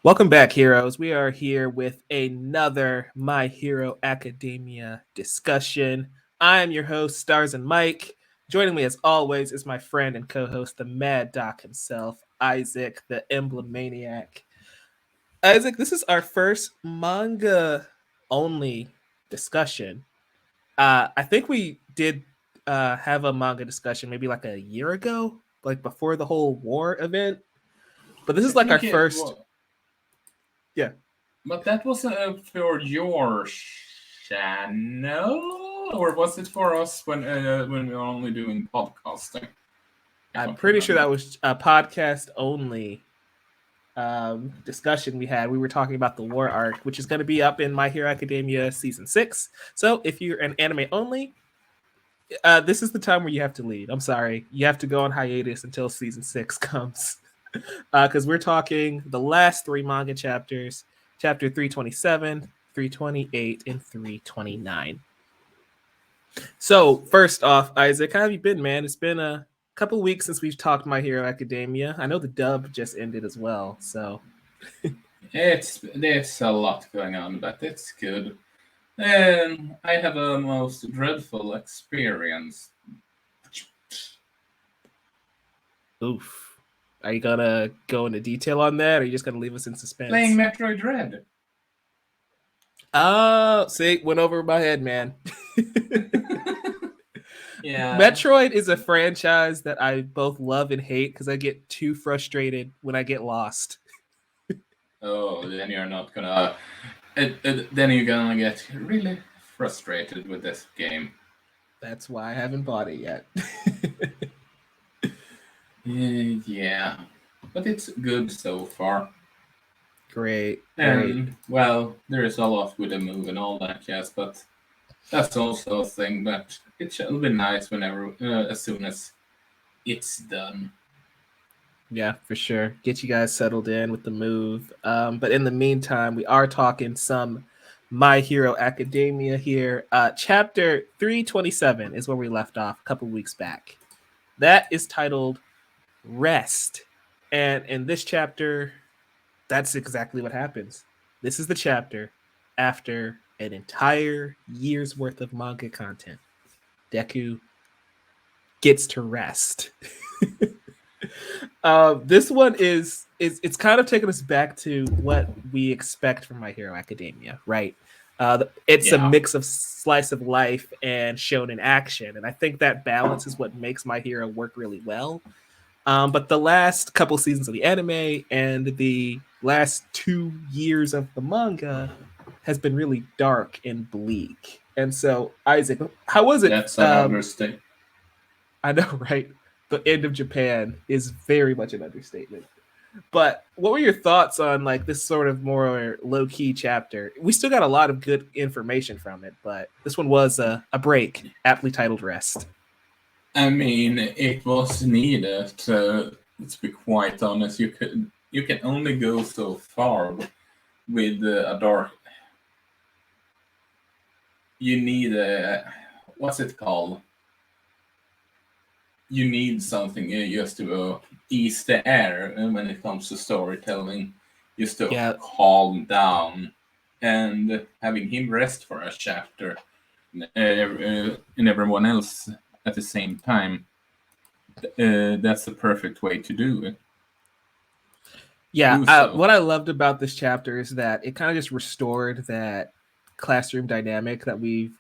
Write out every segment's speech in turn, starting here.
Welcome back, heroes. We are here with another My Hero Academia discussion. I am your host, Stars and Mike. Joining me, as always, is my friend and co host, the Mad Doc himself, Isaac, the Emblem Maniac. Isaac, this is our first manga only discussion. I think we did have a manga discussion maybe like a year ago, like before the whole war event. But this I is like our think it first. was, Yeah. but that was for your channel, or was it for us when we were only doing podcasting? I I'm can't pretty sure that remember. was a podcast only discussion we had. We were talking about the war arc, which is going to be up in My Hero Academia season 6. So if you're an anime only, this is the time where you have to leave. I'm sorry, you have to go on hiatus until season 6 comes, because we're talking the last 3 manga chapters: chapter 327, 328, and 329. So first off, Isaac, how have you been, man? It's been a couple weeks since we've talked My Hero Academia. I know the dub just ended as well, so There's a lot going on, but it's good. And I have a most dreadful experience. oof. Are you gonna go into detail on that, or are you just gonna leave us in Playing suspense? Metroid Dread. Oh, see, went over my head, man. Yeah. Metroid is a franchise that I both love and hate because I get too frustrated when I get lost. Oh, then you're not gonna. Then you're gonna get really frustrated with this game. That's why I haven't bought it yet. Yeah, but it's good so far. Great, great. And well, there is a lot with the move and all that jazz, but that's also a thing. But it shall be nice whenever, as soon as it's done. Yeah, for sure. Get you guys settled in with the move. But in the meantime, we are talking some My Hero Academia here. Chapter 327 is where we left off a couple weeks back. That is titled Rest. And in this chapter, that's exactly what happens. This is the chapter after an entire year's worth of manga content. Deku gets to rest. This one is it's kind of taking us back to what we expect from My Hero Academia, right? It's a Yeah, mix of slice of life and shonen action, and I think that balance is what makes My Hero work really well. But the last couple seasons of the anime and the last 2 years of the manga has been really dark and bleak. And so, Isaac, how was it? that's an understatement. I know, right? The end of Japan is very much an understatement. But what were your thoughts on like this sort of more low key chapter? We still got a lot of good information from it, but this one was a break, aptly titled Rest. I mean, it was needed. To be quite honest, you can only go so far with a dark. You need a what's it called? You need something just to ease the air when it comes to storytelling, just to Yeah, calm down. And having him rest for a chapter and everyone else at the same time, that's the perfect way to yeah. do so. What I loved about this chapter is that it kind of just restored that classroom dynamic that we've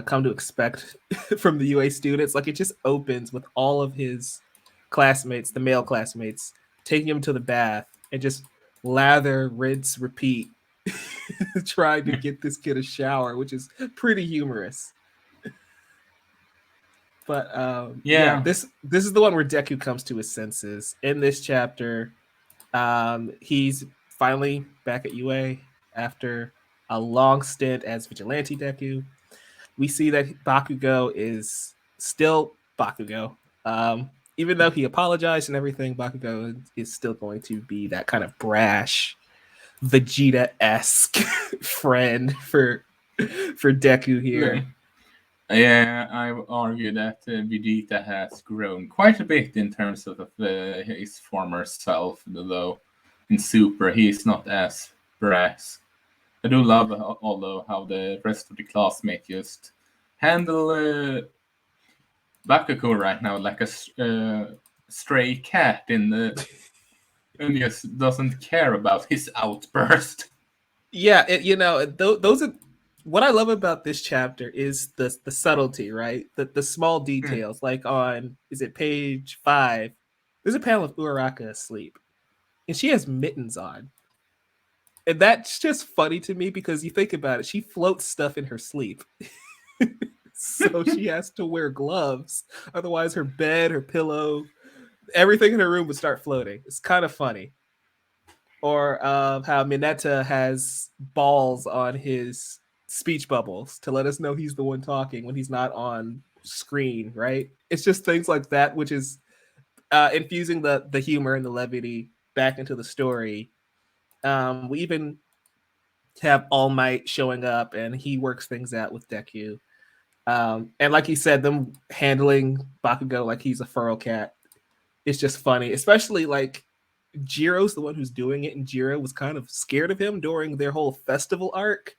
come to expect from the UA students. Like it just opens with all of his classmates, the male classmates, taking him to the bath and just lather, rinse, repeat, trying to get this kid a shower, which is pretty humorous. But yeah, Yeah, this is the one where Deku comes to his senses. In this chapter, he's finally back at UA after a long stint as Vigilante Deku. We see that Bakugo is still Bakugo. Even though he apologized and everything, Bakugo is still going to be that kind of brash, Vegeta-esque friend for Deku here. yeah. I would argue that Vegeta has grown quite a bit in terms of his former self, though. in Super, he's not as brass. I do love, although, how the rest of the classmates just handle Bakugo right now like a stray cat and just doesn't care about his outburst. Yeah, those are what I love about this chapter is the subtlety, right? The small details. Like on is it page 5? There's a panel of Uraraka asleep, and she has mittens on, and that's just funny to me because you think about it, she floats stuff in her sleep, so she has to wear gloves, otherwise her bed, her pillow, everything in her room would start floating. It's kind of funny. Or how Mineta has balls on his speech bubbles to let us know he's the one talking when he's not on screen, right? It's just things like that, which is infusing the humor and the levity back into the story. We even have All Might showing up, and he works things out with Deku. And like you said, them handling Bakugo like he's a feral cat is just funny, especially like Jiro's the one who's doing it, and Jiro was kind of scared of him during their whole festival arc,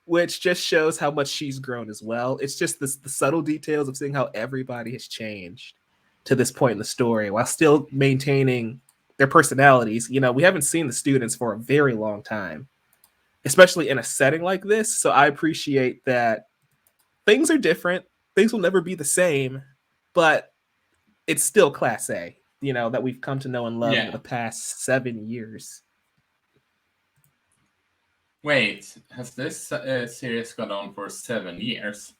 which just shows how much she's grown as well. It's just the subtle details of seeing how everybody has changed to this point in the story while still maintaining their personalities. We haven't seen the students for a very long time, especially in a setting like this. So I appreciate that things are different. Things will never be the same, but it's still Class A, that we've come to know and love over the past 7 years. Wait, has this series gone on for 7 years?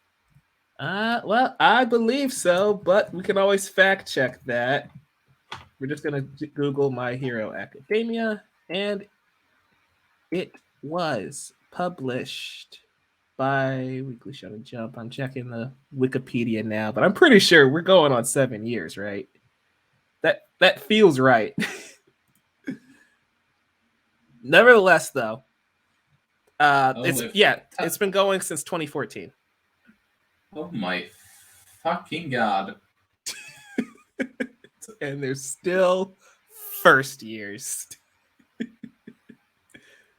Well, I believe so, but we can always fact check that. We're just gonna Google My Hero Academia, and it was published by Weekly Shonen Jump. I'm checking the Wikipedia now, but I'm pretty sure we're going on 7 years, right? That feels right. Nevertheless, though, it's been going since 2014. Oh my fucking god! And they're still first years.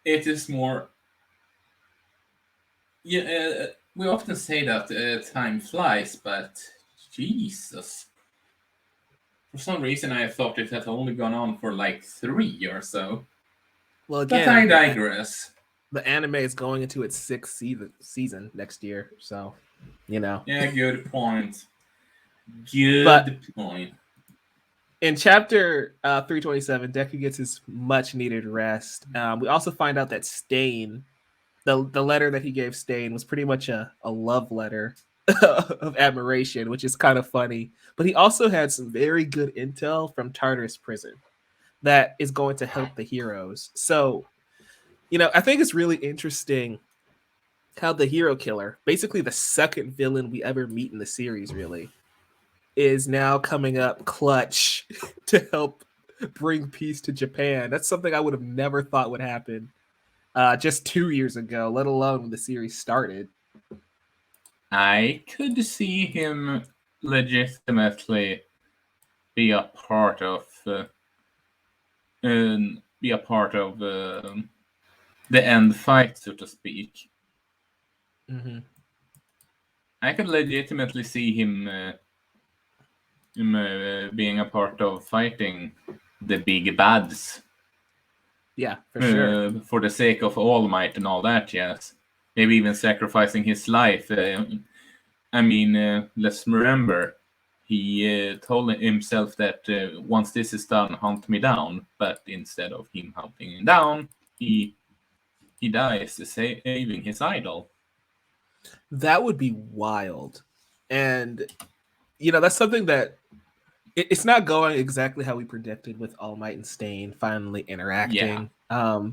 It is more. Yeah, we often say that time flies, but Jesus. For some reason, I thought it had only gone on for like 3 or so. Well, again, but I digress. The anime is going into its 6th season next year, so Yeah, good point. Good point. In chapter 327, Deku gets his much needed rest. We also find out that Stain, the letter that he gave Stain, was pretty much a love letter of admiration, which is kind of funny. But he also had some very good intel from Tartarus Prison that is going to help the heroes. So, I think it's really interesting how the hero killer, basically the second villain we ever meet in the series, really, is now coming up clutch to help bring peace to Japan. That's something I would have never thought would happen just 2 years ago, let alone when the series started. I could see him legitimately be a part of the end fight, so to speak. Mm-hmm. I could legitimately see him being a part of fighting the big bads. Yeah, for sure. For the sake of All Might and all that, yes. Maybe even sacrificing his life. Let's remember, he told himself that once this is done, hunt me down. But instead of him hunting him down, he dies saving his idol. That would be wild. And, that's something that it's not going exactly how we predicted with All Might and Stain finally interacting. Yeah.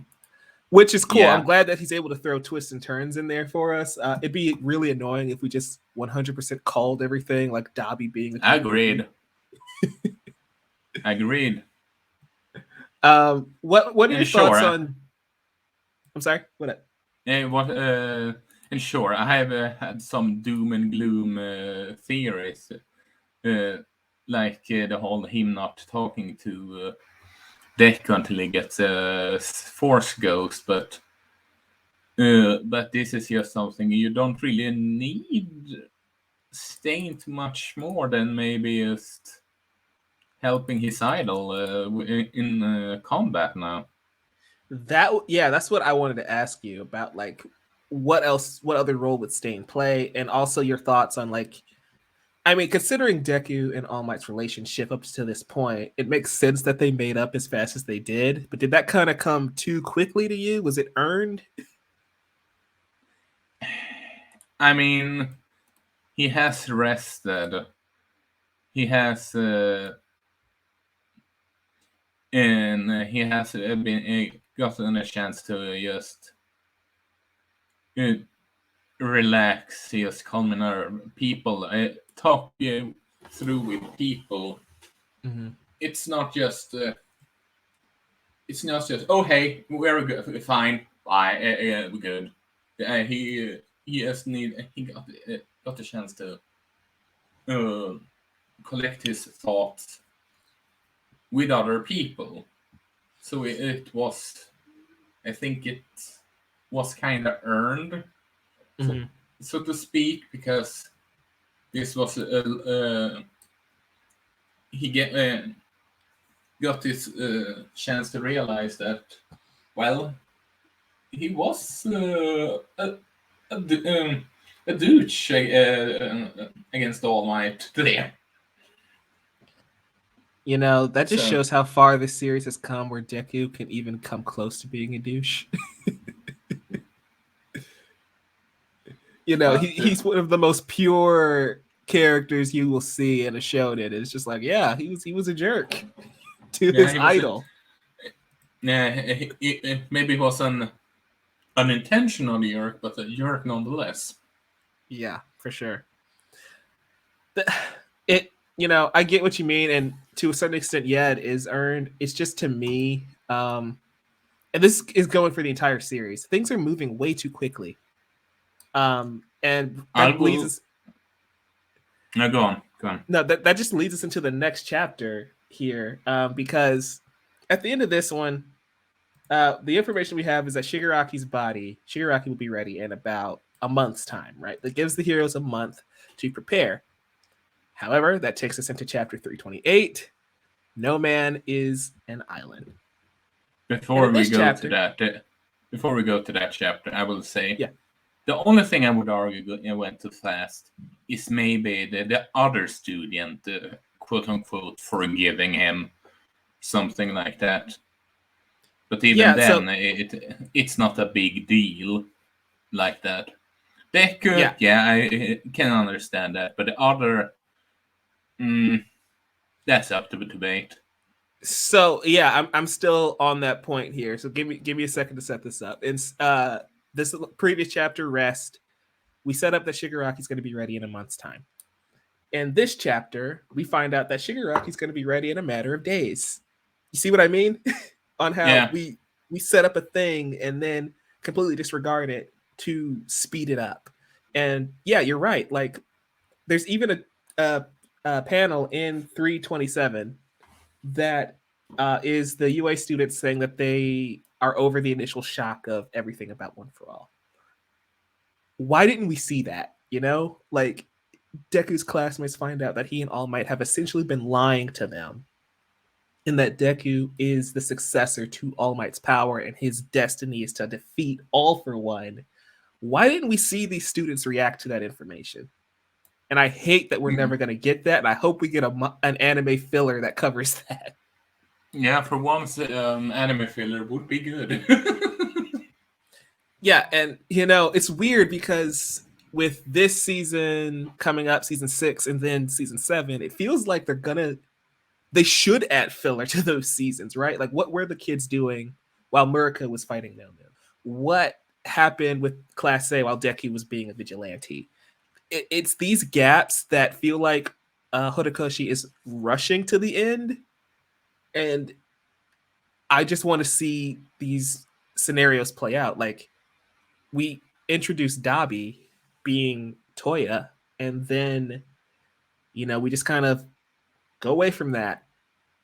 Which is cool. Yeah. I'm glad that he's able to throw twists and turns in there for us. It'd be really annoying if we just 100% called everything, like Dobby being a Agreed. Agreed. What are your thoughts on? I'm sorry. What? And sure, I have had some doom and gloom theories, like the whole him not talking to deck until he gets a Force Ghost, but this is just something you don't really need Stain to much more than maybe just helping his idol in combat now. That's what I wanted to ask you about, like what other role would Stain play, and also your thoughts on, like, I mean, considering Deku and All Might's relationship up to this point, it makes sense that they made up as fast as they did. But did that kind of come too quickly to you? Was it earned? I mean, he has rested. He has and he has been gotten a chance to just uh, relax, just calm nerve. People talk through with people. Mm-hmm. It's not just. It's not just, oh hey, we're good, fine, bye, we're good. He just he got the chance to uh, collect his thoughts with other people. So it was, I think it was kind of earned, Mm-hmm. so to speak, because this was he got this chance to realize that, well, he was a douche against All Might today. You know, that just So shows how far this series has come, where Deku can even come close to being a douche. You know, but he's one of the most pure characters you will see in a show. That it's just like, yeah, he was a jerk to yeah, his he was. idol. Maybe it was an unintentional jerk, but a jerk nonetheless. Yeah, for sure. It, you know, I get what you mean, and to a certain extent, yeah, it is earned. It's just, to me, and this is going for the entire series. Things are moving way too quickly, and I that leads will. us. No, go on, go on. No, that just leads us into the next chapter here, because at the end of this one, the information we have is that Shigaraki will be ready in about a month's time, right? That gives the heroes a month to prepare. However, that takes us into chapter 328. No man is an island. And Before in we this go to chapter, that, before we go to that chapter, I will say yeah, the only thing I would argue it went too fast is maybe the other student, quote unquote, forgiving him, something like that. But even yeah. So then, it's not a big deal like that. Deku, yeah, yeah, I can understand that, but the other, mm, that's up to debate. so yeah, I'm still on that point here. So give me a second to set this up. In this previous chapter, rest, we set up that Shigaraki's going to be ready in a month's time. In this chapter, we find out that Shigaraki's going to be ready in a matter of days. You see what I mean? On how Yeah, we set up a thing and then completely disregard it to speed it up. And yeah, you're right. Like, there's even a panel in 327 that is the UA students saying that they are over the initial shock of everything about One for All. Why didn't we see that? You know, like, Deku's classmates find out that he and All Might have essentially been lying to them, and that Deku is the successor to All Might's power, and his destiny is to defeat All for One. Why didn't we see these students react to that information? And I hate that we're never going to get that. And I hope we get an anime filler that covers that. yeah. For once, anime filler would be good. Yeah, and you know, it's weird because with this season coming up, season 6, and then season 7, it feels like they should add filler to those seasons, right? Like, what were the kids doing while Murika was fighting them? What happened with Class A while Deku was being a vigilante? It's these gaps that feel like Horikoshi is rushing to the end, and I just want to see these scenarios play out. Like, we introduced Dabi being Toya, and then, you know, we just kind of go away from that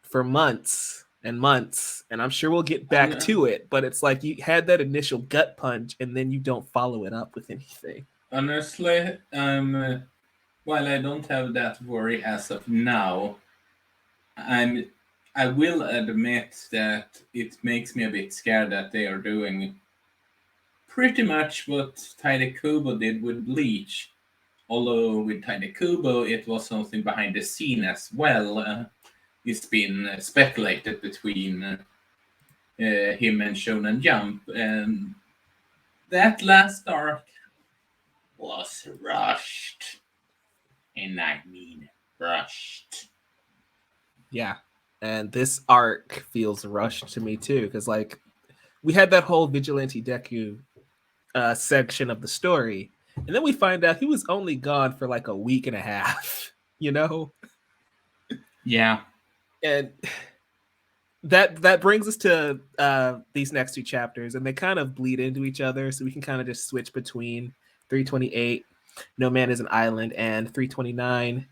for months, and months, and I'm sure we'll get back to it, but it's like you had that initial gut punch and then you don't follow it up with anything. Honestly, while I don't have that worry as of now, I'm I will admit that it makes me a bit scared that they are doing pretty much what Tide Kubo did with Bleach. Although with Tide Kubo, it was something behind the scene as well. It's been speculated between him and Shonen Jump, and that last arc was rushed. And I mean rushed. Yeah. And this arc feels rushed to me too, because like we had that whole Vigilante Deku section of the story, and then we find out he was only gone for like a week and a half, you know? Yeah. And that brings us to these next two chapters, and they kind of bleed into each other, so we can kind of just switch between 328, No Man is an Island, and 329,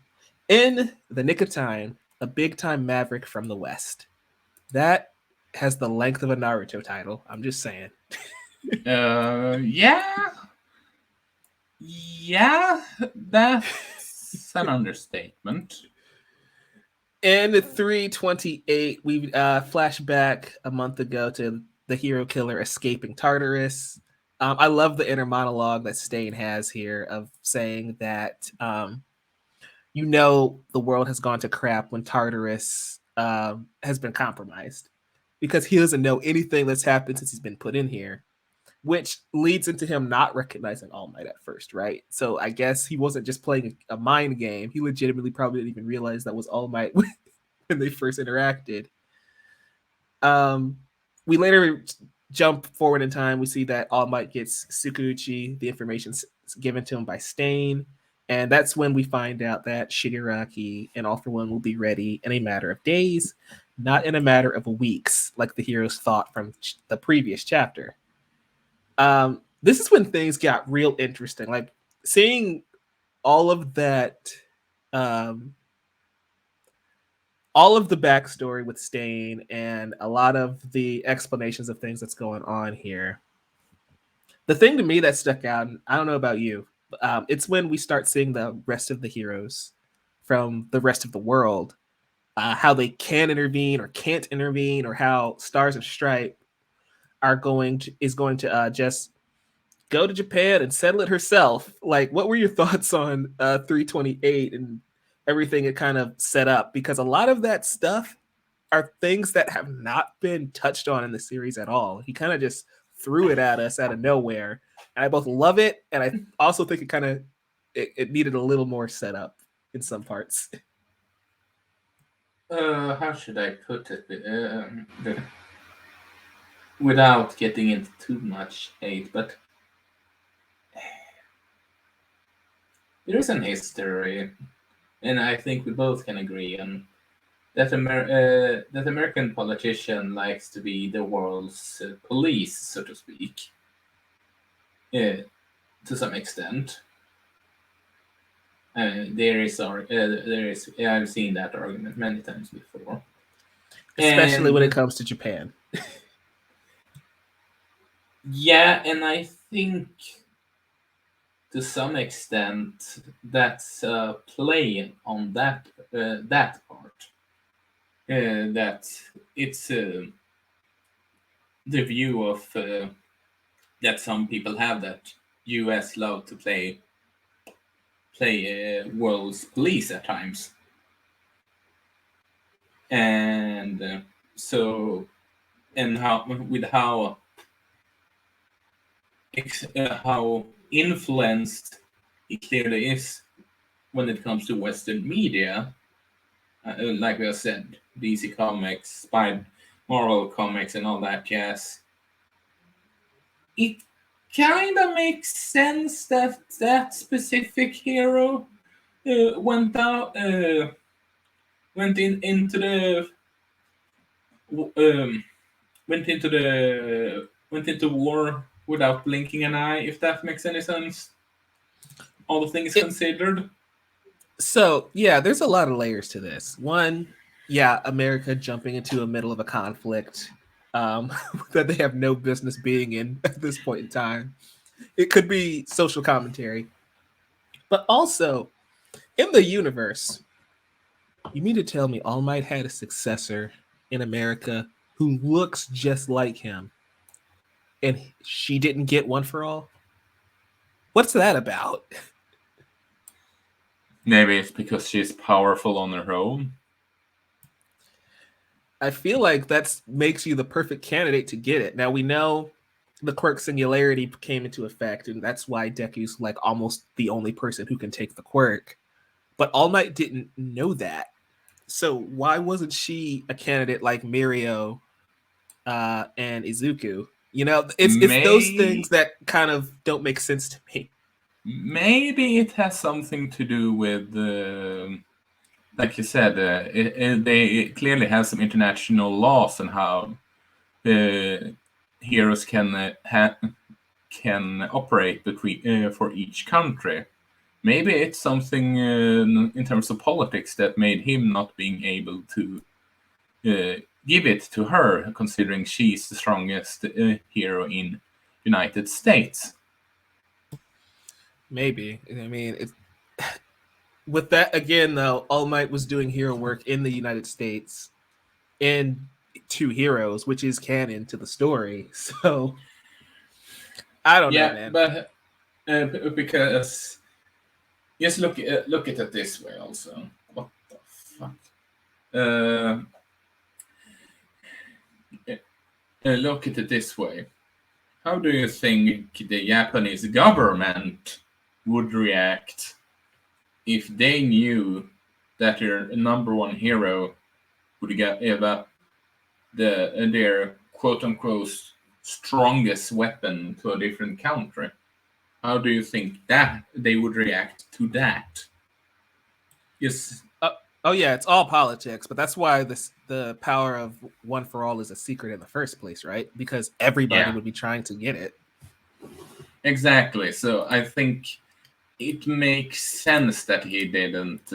In the Nick of Time, a big time Maverick from the West. That has the length of a Naruto title. I'm just saying. Yeah. Yeah, that's an understatement. In 328, we flash back a month ago to the hero killer escaping Tartarus. I love the inner monologue that Stain has here of saying that, the world has gone to crap when Tartarus has been compromised because he doesn't know anything that's happened since he's been put in here, which leads into him not recognizing All Might at first, right? So I guess he wasn't just playing a mind game. He legitimately probably didn't even realize that was All Might when they first interacted. We later jump forward in time. We see that All Might gets Tsukuchi, the information given to him by Stain. And that's when we find out that Shigaraki and All for One will be ready in a matter of days, not in a matter of weeks, like the heroes thought from the previous chapter. This is when things got real interesting. Like seeing all of that, all of the backstory with Stain and a lot of the explanations of things that's going on here. The thing to me that stuck out, and I don't know about you, it's when we start seeing the rest of the heroes from the rest of the world, how they can intervene or can't intervene, or how Stars of Stripe is going to just go to Japan and settle it herself. Like, what were your thoughts on 328 and everything it kind of set up? Because a lot of that stuff are things that have not been touched on in the series at all. He kind of just threw it at us out of nowhere, and I both love it, and I also think it needed a little more setup in some parts. How should I put it? Without getting into too much hate, but there is an history, and I think we both can agree on that. That American politician likes to be the world's police, so to speak, to some extent. I've seen that argument many times before, Especially when it comes to Japan. Yeah, and I think to some extent that's a play on that part. That it's the view of that some people have, that U.S. love to play world's police at times, and so and how influenced he clearly is when it comes to Western media. Like we have said, DC Comics, Marvel Comics, and all that jazz. It kind of makes sense that that specific hero went out, went in into the went into the went into war without blinking an eye. If that makes any sense, all the things considered. So yeah, there's a lot of layers to this. One, Yeah, America jumping into the middle of a conflict um, that they have no business being in at this point in time. It could be social commentary, but also in the universe. You mean to tell me All Might had a successor in America who looks just like him, and she didn't get one for all? What's that about? Maybe it's because she's powerful on her own. I feel like that makes you the perfect candidate to get it. Now we know the quirk singularity came into effect, and that's why Deku's like almost the only person who can take the quirk. But All Might didn't know that. So why wasn't she a candidate like Mirio and Izuku? You know, it's those things May that kind of don't make sense to me. Maybe it has something to do with, like you said, they clearly have some international laws on how heroes can operate between for each country. Maybe it's something in terms of politics that made him not being able to give it to her, considering she's the strongest hero in United States. Maybe. I mean, with that again though, All Might was doing hero work in the United States in Two Heroes, which is canon to the story. So I don't know, Yeah, man. but because just look at it this way also. What the fuck? Uh, Look at it this way. How do you think the Japanese government would react if they knew that their number one hero would give up their quote unquote strongest weapon to a different country? How do you think that they would react to that? Yes, Uh, oh yeah, it's all politics, but that's why the power of One for All is a secret in the first place, right? Because everybody yeah, would be trying to get it. exactly. So I think it makes sense that he didn't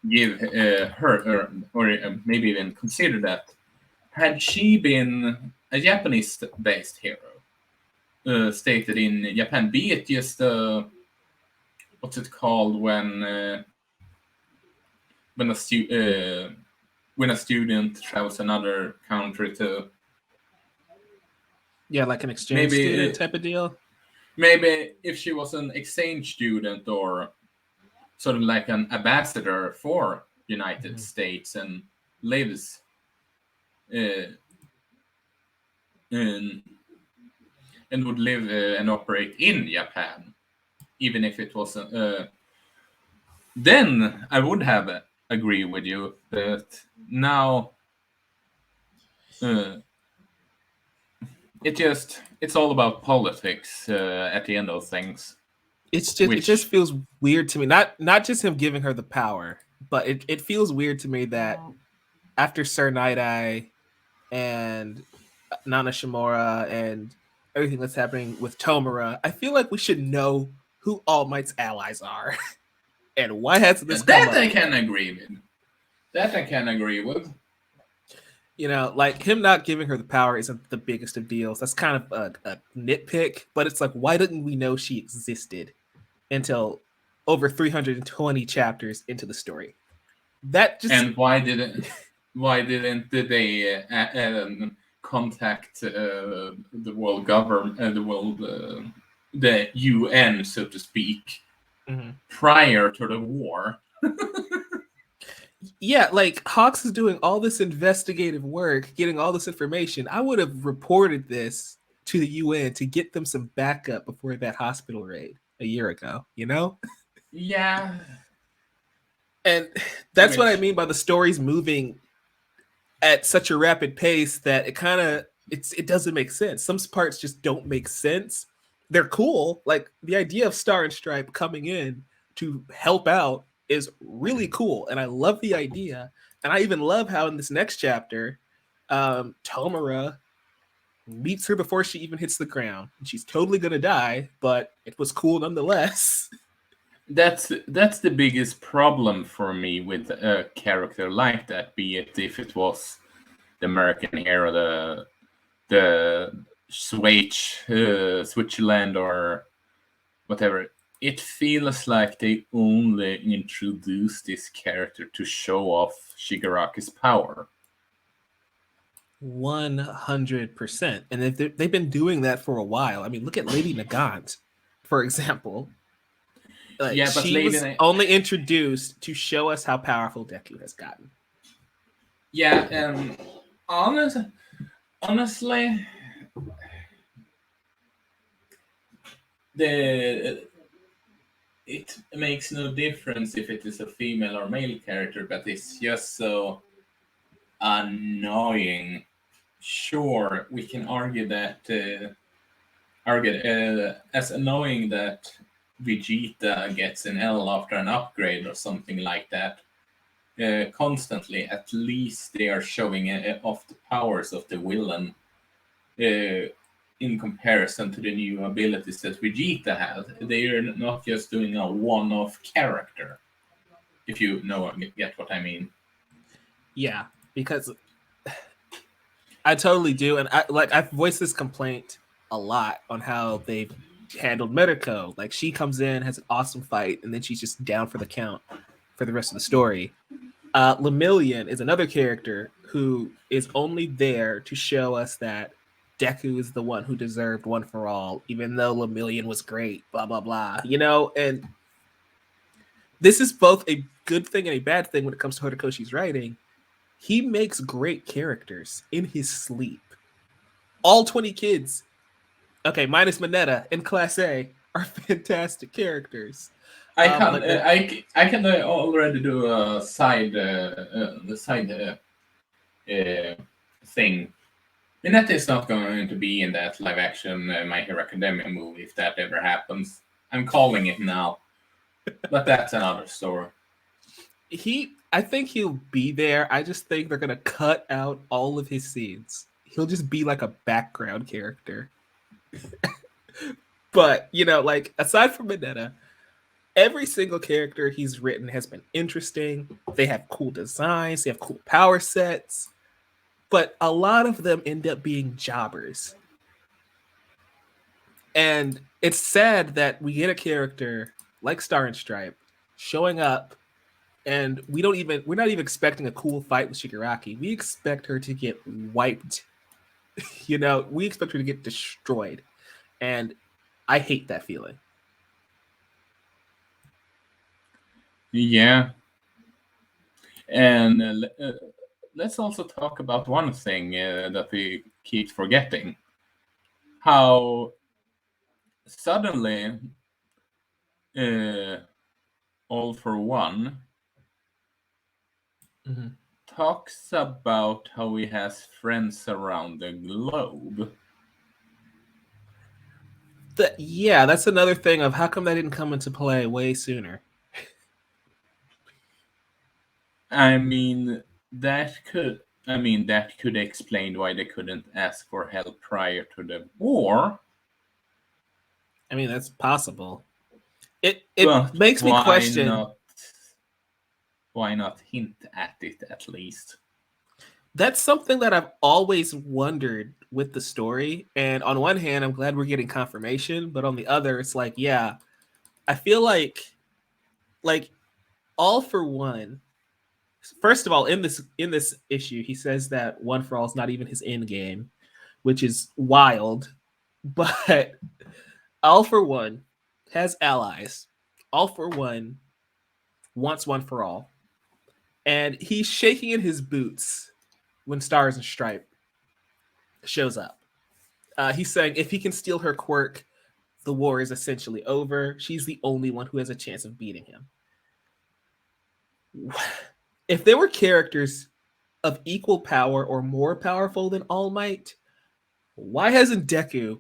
give her or maybe even consider that. Had she been a Japanese-based hero, stated in Japan, be it just what's it called when a stu- uh, when a student travels another country to Yeah, like an exchange student maybe type of deal. maybe if she was an exchange student or sort of like an ambassador for United Mhm. States and lives uh, in, and would live and operate in Japan, even if it wasn't. Then I would have agree with you, but now uh, it's all about politics at the end of things, It just which feels weird to me. Not just him giving her the power, but it feels weird to me that after Sir Night Eye and Nana Shimura and everything that's happening with Tomura, I feel like we should know who All Might's allies are. And why hasn't this come that up I yet? can agree with. That I can agree with. You know, like him not giving her the power isn't the biggest of deals. That's kind of a nitpick, but it's like, why didn't we know she existed until over 320 chapters into the story? That just, And why didn't they contact the world government, the UN, so to speak, mhm. prior to the war? Yeah, like Hawks is doing all this investigative work, getting all this information. I would have reported this to the UN to get them some backup before that hospital raid a year ago, you know? Yeah, And that's what I which mean by the stories moving at such a rapid pace that it doesn't make sense. Some parts just don't make sense. They're cool. Like the idea of Star and Stripe coming in to help out is really cool, and I love the idea. And I even love how in this next chapter, Tomura meets her before she even hits the ground. And she's totally gonna die, but it was cool nonetheless. that's the biggest problem for me with a character like that. Be it if it was the American hero, the Switzerland or whatever. It feels like they only introduced this character to show off Shigaraki's power. 100%. And they've been doing that for a while. I mean, look at Lady Nagant, for example. Like Yeah, but she was only introduced to show us how powerful Deku has gotten. Yeah, and honestly, the it makes no difference if it is a female or male character, but it's just so annoying. Sure, we can argue that as annoying that Vegeta gets an L after an upgrade or something like that. Constantly, at least they are showing off the powers of the villain in comparison to the new abilities that Vegeta has. They are not just doing a one-off character, if you know get what I mean. Yeah, because I totally do, and I've voiced this complaint a lot on how they've handled Medico. Like she comes in, has an awesome fight, and then she's just down for the count for the rest of the story. Lemillion is another character who is only there to show us that Deku is the one who deserved One for All, even though Lemillion was great, blah, blah, blah. You know, and this is both a good thing and a bad thing when it comes to Horikoshi's writing. He makes great characters in his sleep. All 20 kids, okay, minus Mineta in Class A, are fantastic characters. I can already do a side thing. Mineta is not going to be in that live action My Hero Academia movie if that ever happens. I'm calling it now, but that's another story. I think he'll be there. I just think they're gonna cut out all of his scenes. He'll just be like a background character. But you know, like aside from Mineta, every single character he's written has been interesting. They have cool designs, they have cool power sets, but a lot of them end up being jobbers. And it's sad that we get a character like Star and Stripe showing up and we're not even expecting a cool fight with Shigaraki. We expect her to get wiped. You know, we expect her to get destroyed. And I hate that feeling. Yeah. And let's also talk about one thing that we keep forgetting. How suddenly All for One talks about how he has friends around the globe. Yeah, that's another thing of how come that didn't come into play way sooner. I mean, that could explain why they couldn't ask for help prior to the war. I mean, that's possible. It But makes me question. Why not hint at it at least? That's something that I've always wondered with the story. And on one hand, I'm glad we're getting confirmation, but on the other, it's like, yeah, I feel like All for One. First of all, in this issue, he says that One for All is not even his end game, which is wild. But All for One has allies. All for One wants One for All. And he's shaking in his boots when Stars and Stripe shows up. He's saying if he can steal her quirk, the war is essentially over. She's the only one who has a chance of beating him. If there were characters of equal power or more powerful than All Might, why hasn't Deku,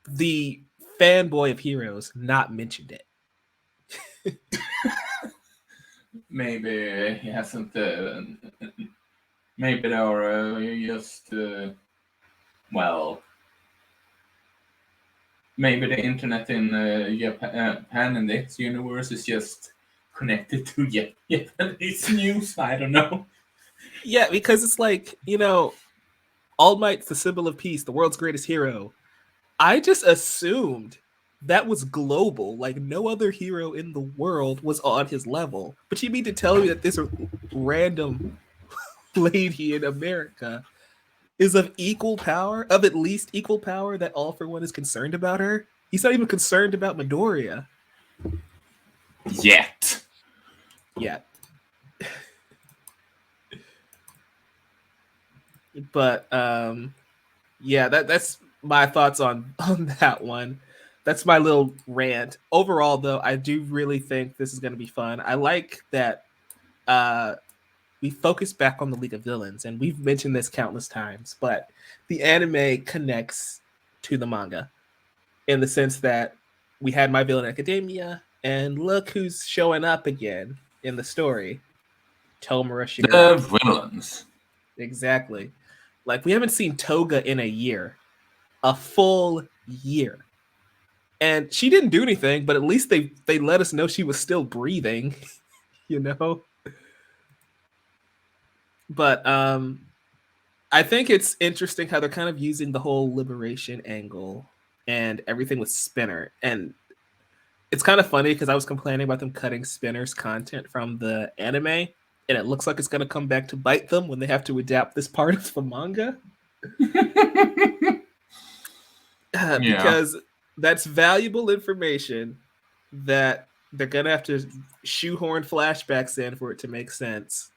the fanboy of heroes, not mentioned it? Maybe he hasn't. Maybe they are just well. maybe the internet in Japan and its universe is just connected to Japanese news. I don't know. Yeah, because it's like, All Might's the symbol of peace, the world's greatest hero. I just assumed that was global. Like no other hero in the world was on his level. But you mean to tell me that this random lady in America is of equal power, of at least equal power, that All for One is concerned about her? He's not even concerned about Midoriya. Yet. Yeah. But yeah, that's my thoughts on that one. That's my little rant. Overall though, I do really think this is going to be fun. I like that uh we focus back on the League of Villains, and we've mentioned this countless times, but the anime connects to the manga in the sense that we had My Villain Academia, and look who's showing up again in the story. Tomura The Shigaraki. villains. Exactly. Like we haven't seen Toga in a year. A full year. And she didn't do anything, but at least they let us know she was still breathing, you know? But I think it's interesting how they're kind of using the whole liberation angle and everything with Spinner. And it's kind of funny because I was complaining about them cutting Spinner's content from the anime, and it looks like it's going to come back to bite them when they have to adapt this part of the manga. Yeah. Because that's valuable information that they're going to have to shoehorn flashbacks in for it to make sense.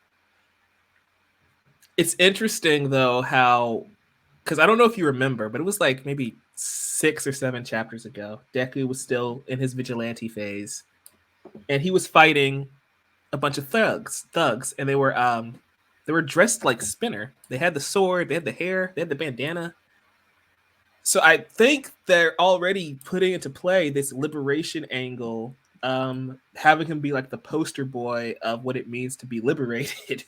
It's interesting, though, how because I don't know if you remember, but it was like maybe 6 or 7 chapters ago. Deku was still in his vigilante phase, and he was fighting a bunch of thugs, and they were dressed like Spinner. They had the sword, they had the hair, they had the bandana. So I think they're already putting into play this liberation angle, having him be like the poster boy of what it means to be liberated.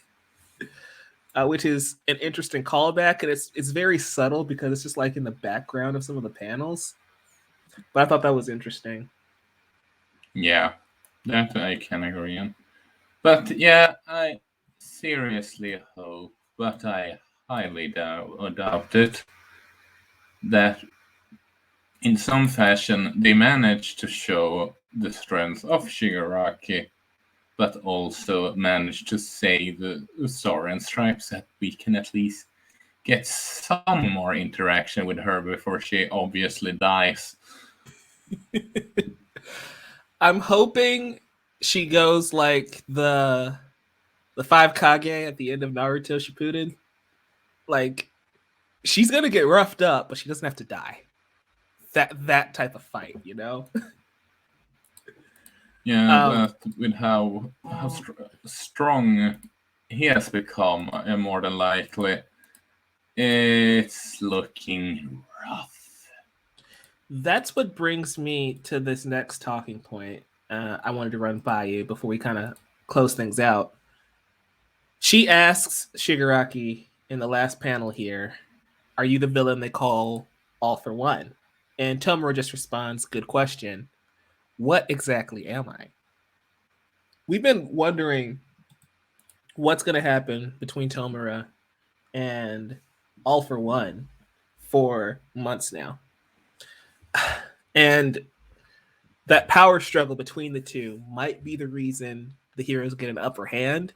Which is an interesting callback, and it's very subtle because it's just like in the background of some of the panels. But I thought that was interesting. Yeah. That I can agree on. But yeah, I seriously hope, but I highly doubt it, that in some fashion they managed to show the strength of Shigaraki, but also managed to save Sora and Stripes, that we can at least get some more interaction with her before she obviously dies. I'm hoping she goes like the five Kage at the end of Naruto Shippuden. Like she's gonna get roughed up, but she doesn't have to die. That type of fight, you know. Yeah, Um, but with how strong he has become, more than likely, it's looking rough. that's what brings me to this next talking point. I wanted to run by you before we kind of close things out. She asks Shigaraki in the last panel here, "Are you the villain they call All for One?" And Tomura just responds, "Good question. What exactly am I?" We've been wondering what's going to happen between Tomura and All for One for months now. And that power struggle between the two might be the reason the heroes get an upper hand.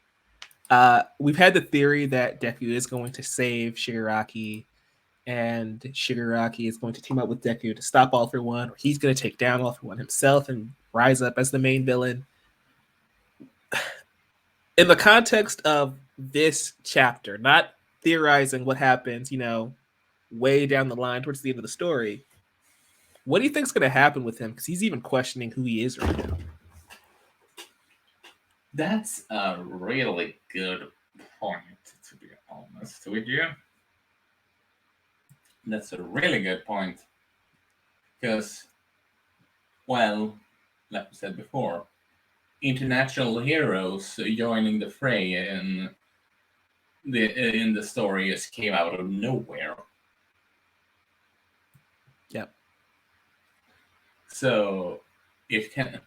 We've had the theory that Deku is going to save Shigaraki, and Shigaraki is going to team up with Deku to stop All for One, or he's going to take down All for One himself and rise up as the main villain. In the context of this chapter, not theorizing what happens, way down the line towards the end of the story, what do you think's going to happen with him? Because he's even questioning who he is right now. That's a really good point, to be honest with you. That's a really good point. Because, well, like we said before, international heroes joining the fray in the story just came out of nowhere. Yep. So it can.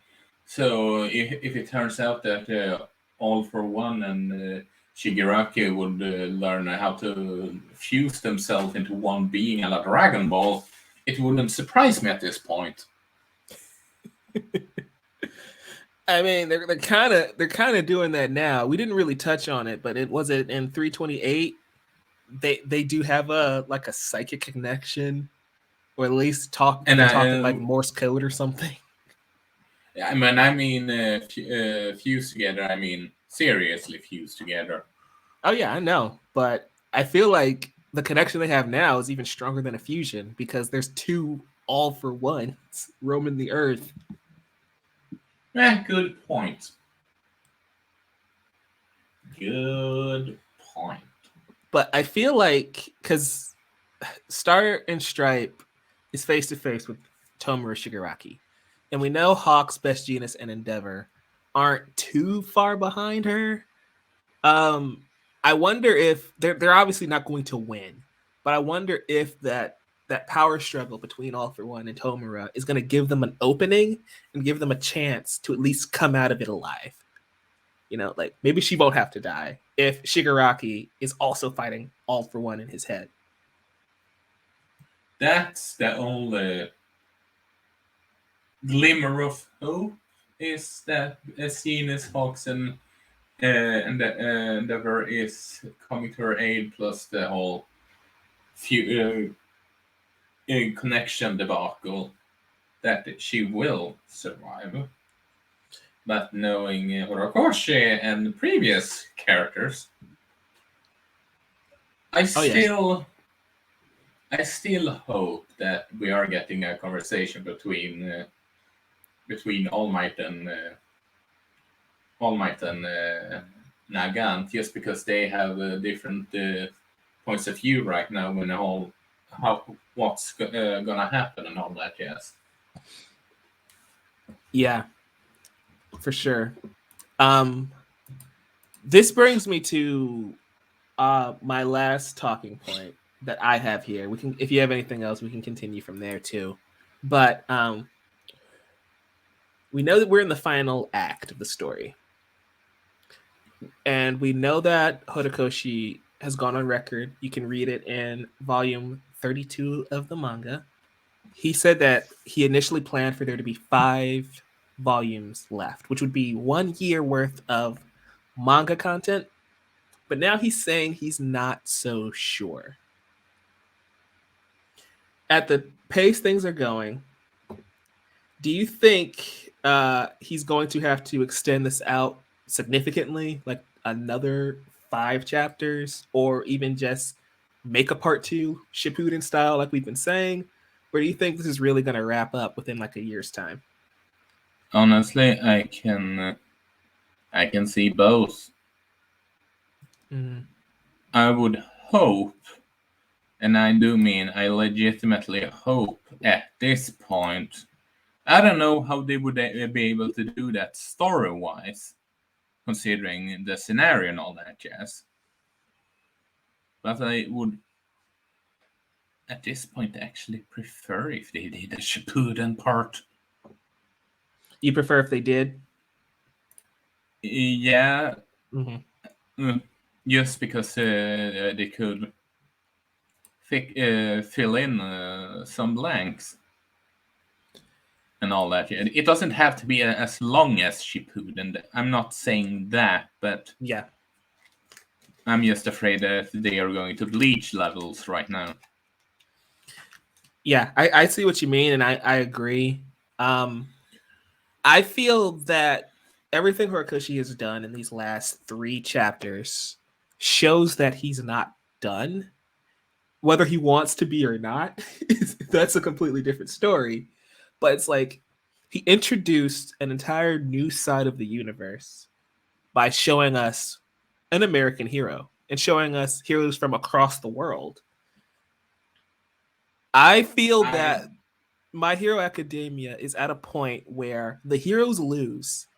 So if it turns out that All for One and Shigaraki would learn how to fuse themselves into one being a la Dragon Ball, it wouldn't surprise me at this point. I mean, they're kind of doing that now. We didn't really touch on it, but it was it in 328. They do have a like a psychic connection, or at least And they talk in like Morse code or something. fuse together. I mean, seriously fuse together. Oh yeah, I know, but I feel like the connection they have now is even stronger than a fusion because there's two all for ones roaming the earth. Good point. Good point. But I feel like because Star and Stripe is face to face with Tomura Shigaraki, and we know Hawk's Best Genus and Endeavor aren't too far behind her. Um, I wonder if they're obviously not going to win, but I wonder if that power struggle between All for One and Tomura is going to give them an opening and give them a chance to at least come out of it alive. You know, like maybe she won't have to die if Shigaraki is also fighting All for One in his head. That's the only glimmer of hope is that Sinus Hawks and the Endeavor is coming to her aid, plus the whole connection debacle that she will survive. But knowing Horikoshi and the previous characters, I still hope that we are getting a conversation between All Might and Nagant, just because they have different points of view right now when what's gonna happen and all that. Yes. Yeah, for sure. This brings me to my last talking point that I have here. We can, if you have anything else, we can continue from there too. But we know that we're in the final act of the story, and we know that Horikoshi has gone on record. You can read it in volume 32 of the manga. He said that he initially planned for there to be 5 volumes left, which would be 1 year worth of manga content. But now he's saying he's not so sure. At the pace things are going, do you think he's going to have to extend this out significantly, like another 5 chapters, or even just make a part 2 Shippuden style, like we've been saying? Or do you think this is really going to wrap up within like a year's time? Honestly, I can see both. Mm. I would hope, and I do mean I legitimately hope at this point. I don't know how they would be able to do that story-wise, considering the scenario and all that jazz. But I would, at this point, actually prefer if they did a Shippuden part. You prefer if they did? Yeah, Mm-hmm. just because they could fill in some blanks and all that. It doesn't have to be as long as Shippuden. I'm not saying that, but Yeah. I'm just afraid that they are going to bleach levels right now. Yeah, I see what you mean, and I agree. I feel that everything Horikoshi has done in these last 3 chapters shows that he's not done. Whether he wants to be or not, that's a completely different story. But it's like he introduced an entire new side of the universe by showing us an American hero and showing us heroes from across the world. I feel that My Hero Academia is at a point where the heroes lose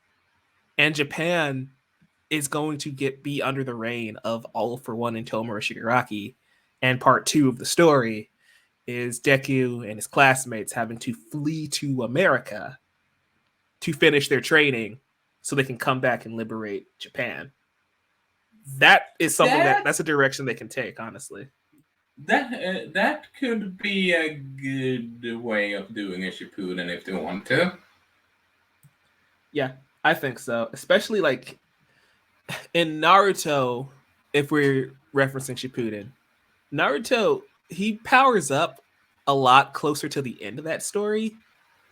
and Japan is going to be under the reign of All for One and Tomura Shigaraki and part 2 of the story. is Deku and his classmates having to flee to America to finish their training so they can come back and liberate Japan. That is something That that's a direction they can take, honestly. that could be a good way of doing a Shippuden if they want to. Yeah, I think so. Especially like in Naruto, if we're referencing Shippuden, Naruto, he powers up a lot closer to the end of that story,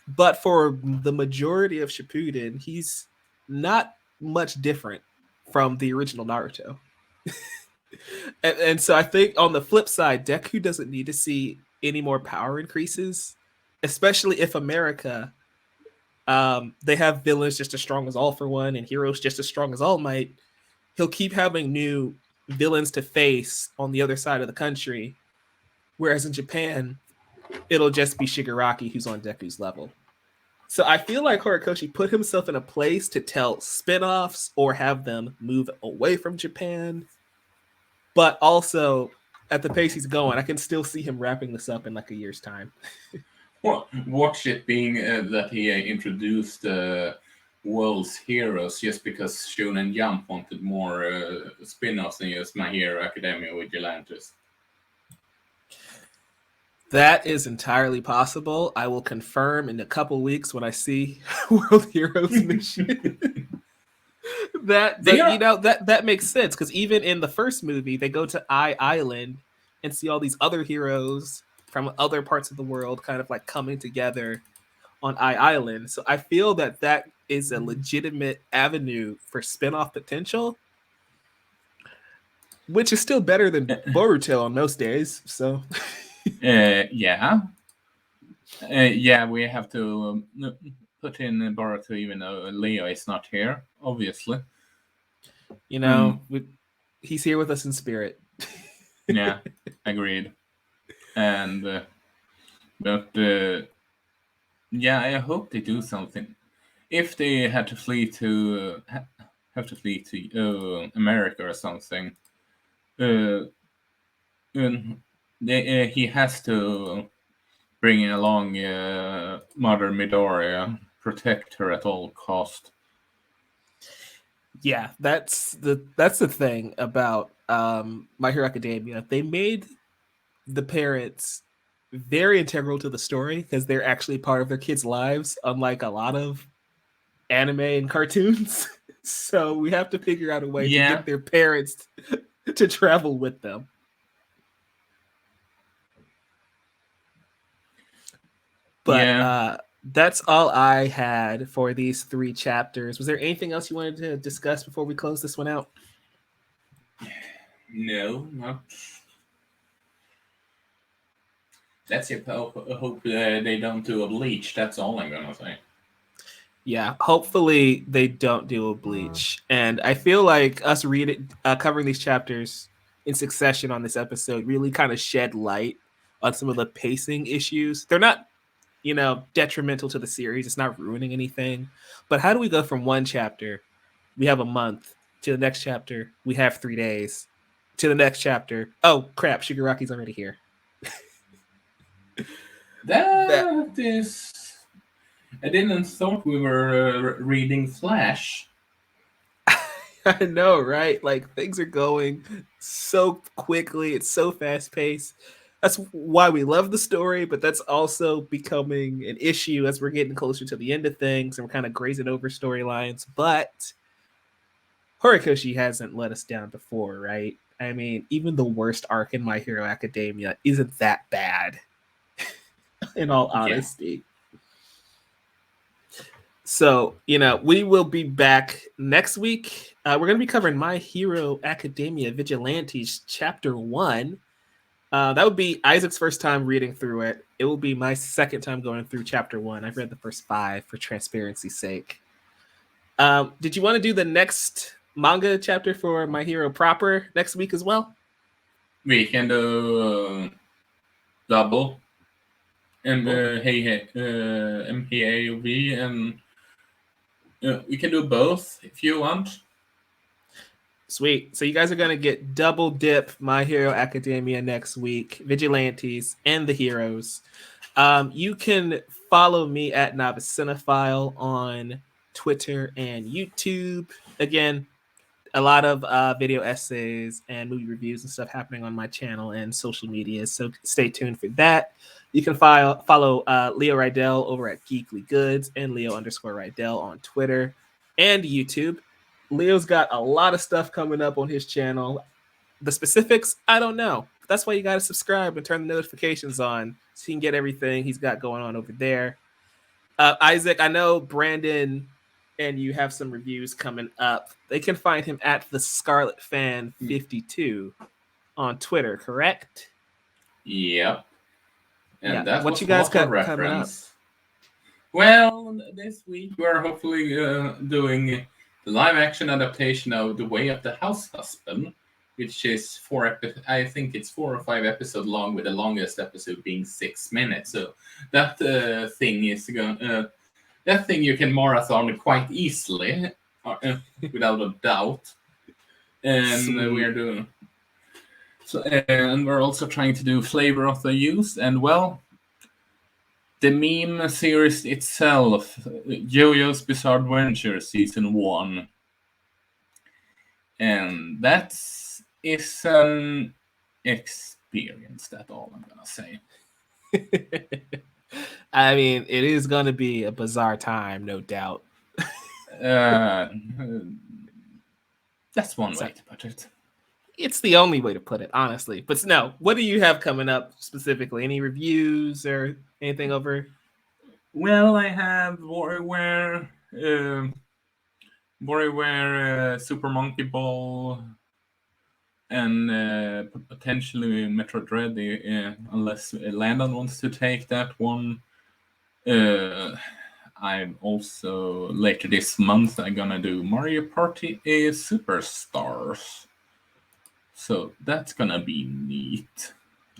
but for the majority of Shippuden, he's not much different from the original Naruto. And so I think on the flip side, Deku doesn't need to see any more power increases, especially if America, they have villains just as strong as All for One and heroes just as strong as All Might. He'll keep having new villains to face on the other side of the country, whereas in Japan, it'll just be Shigaraki who's on Deku's level. So I feel like Horikoshi put himself in a place to tell spin-offs or have them move away from Japan. But also, at the pace he's going, I can still see him wrapping this up in like a year's time. Well, watch it being that he introduced world's heroes just because Shonen Jump wanted more spin-offs than just My Hero Academia Vigilantes. That is entirely possible. I will confirm in a couple weeks when I see World Heroes Mission. That makes sense because even in the first movie, they go to Island and see all these other heroes from other parts of the world kind of like coming together on Island. So I feel that is a legitimate avenue for spin-off potential, which is still better than Boruto on most days. So yeah, we have to put in Boruto even though Leo is not here, obviously. He's here with us in spirit. Yeah, agreed. And but I hope they do something. If they had to flee to America or something, he has to bring along Mother Midoriya, protect her at all cost. Yeah, that's the thing about My Hero Academia. They made the parents very integral to the story because they're actually part of their kids' lives, unlike a lot of anime and cartoons. So we have to figure out a way to get their parents to travel with them. But that's all I had for these 3 chapters. Was there anything else you wanted to discuss before we close this one out? No, not. That's it. Hope they don't do a Bleach. That's all I'm gonna say. Yeah, hopefully they don't do a Bleach. And I feel like us covering these chapters in succession on this episode really kind of shed light on some of the pacing issues. They're not, detrimental to the series. It's not ruining anything. But how do we go from one chapter, we have a month, to the next chapter, we have 3 days, to the next chapter, oh crap, Shigaraki's already here. That is. I didn't thought we were reading Flash. I know, right? Like things are going so quickly. It's so fast paced. That's why we love the story, but that's also becoming an issue as we're getting closer to the end of things and we're kind of grazing over storylines. But Horikoshi hasn't let us down before, right? I mean, even the worst arc in My Hero Academia isn't that bad, in all honesty. So, we will be back next week. We're going to be covering My Hero Academia Vigilantes Chapter 1. That would be Isaac's first time reading through it. It will be my second time going through Chapter 1. I've read the first 5 for transparency's sake. Did you want to do the next manga chapter for My Hero proper next week as well? We can do double. And MPAOV and we can do both if you want. Sweet. So you guys are going to get double dip My Hero Academia next week, Vigilantes and the Heroes. You can follow me at Novice Cinephile on Twitter and YouTube. Again, a lot of video essays and movie reviews and stuff happening on my channel and social media. So stay tuned for that. You can follow Leo Rydell over at Geekly Goods and Leo_Rydell on Twitter and YouTube. Leo's got a lot of stuff coming up on his channel. The specifics, I don't know. That's why you got to subscribe and turn the notifications on so you can get everything he's got going on over there. Isaac, I know Brandon and you have some reviews coming up. They can find him at the Scarlet Fan 52 on Twitter, correct? Yep. And yeah. that what was you guys got reference. Coming up? Well, this week we're hopefully doing the live-action adaptation of The Way of the House Husband, which is I think it's 4 or 5 episodes long, with the longest episode being 6 minutes. So that thing is that thing you can marathon quite easily, without a doubt. And we're doing. So, and we're also trying to do Flavor of the Youth, and well, the meme series itself, JoJo's Bizarre Adventure Season 1. And that is an experience, that's all I'm gonna say. I mean, it is gonna be a bizarre time, no doubt. That's one way to put it. It's the only way to put it, honestly. But no, what do you have coming up specifically? Any reviews or anything over? Well, I have WarioWare, Super Monkey Ball, and potentially Metro Dread, unless Landon wants to take that one. I'm also, later this month, I'm gonna do Mario Party Superstars. So that's gonna be neat.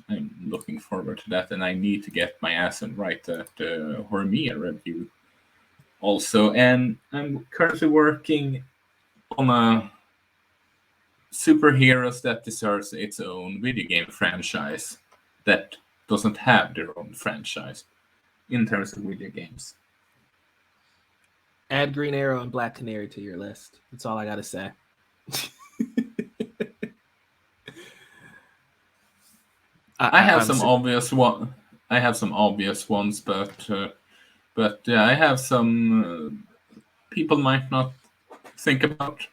I'm looking forward to that, and I need to get my ass and write that Horimiya review also. And I'm currently working on a superheroes that deserves its own video game franchise that doesn't have their own franchise in terms of video games. Add Green Arrow and Black Canary to your list. That's all I gotta say. I have some obvious one. I have some obvious ones, but I have some people might not think about.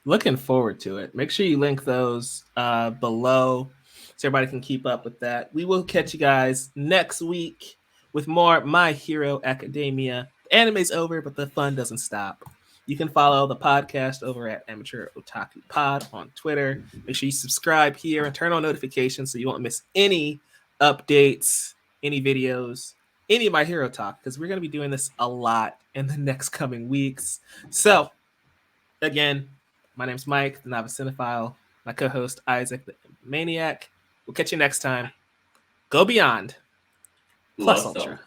Looking forward to it. Make sure you link those below so everybody can keep up with that. We will catch you guys next week with more My Hero Academia. The anime's over, but the fun doesn't stop. You can follow the podcast over at Amateur Otaku Pod on Twitter. Make sure you subscribe here and turn on notifications so you won't miss any updates, any videos, any of My Hero talk, because we're going to be doing this a lot in the next coming weeks. So, again, my name's Mike, the Novice Cinephile. My co-host, Isaac, the Maniac. We'll catch you next time. Go beyond. Plus Ultra.